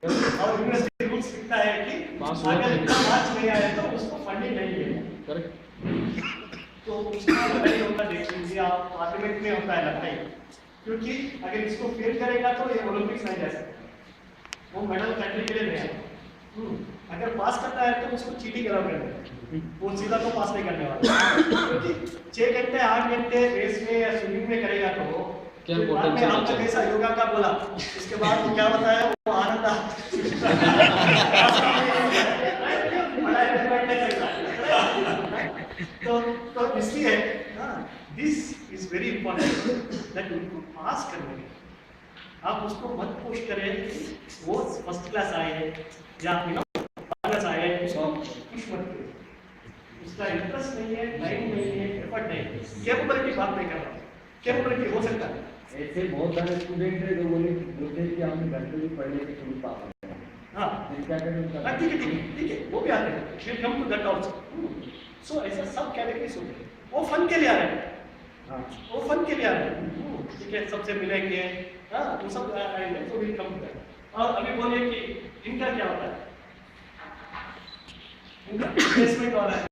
और university rules लिखता है कि अगर इतना मार्क्स नहीं आया तो उसको फंडिंग नहीं है। करेक्ट। तो उसका लड़ाई होता देख लीजिए आप, पार्लियामेंट में होता है लड़ाई, क्योंकि अगर इसको फेल करेगा तो ये ओलंपिक्स नहीं जा सकता, वो मेडल कंट्री के लिए नहीं आएगा। अगर पास करता है तो उसको चीटिंग अलाउ कर देंगे, वो सीधा तो पास नहीं करने वाला। क्योंकि 6 घंटे 8 घंटे रेस में या स्विमिंग में करेगा तो क्या में आपका कैसा योगा का बोला, उसके बाद वो क्या बताया, वो आनंद तो इसलिए this is very important that उनको पास करने में आप उसको मत पुश करें वो फर्स्ट क्लास आए या क्लास आए, उसको पुश मत करें, उसका इंटरेस्ट नहीं है, टाइम नहीं है, एफर्ट नहीं है, कैपेबिलिटी बात नहीं कर रहा, कैपेबिलिटी हो सकता है। ऐसे बहुत सारे स्टूडेंट है जो बोलते हैं कि हम घर पे भी पढ़ने की शुरू पास हैं। हाँ क्या करें? ठीक है वो भी आते हैं, will come to that also. So ऐसा सब कैटेगरीज होते हैं, वो फन के लिए आ रहे हैं, हाँ वो फन के लिए आ रहे हैं, ठीक है, सबसे मिलेंगे, हाँ वो सब आएंगे, तो विल कम टू दैट। और अभी बोलिए कि इनका क्या होता है, इनका प्लेसमेंट वाला है।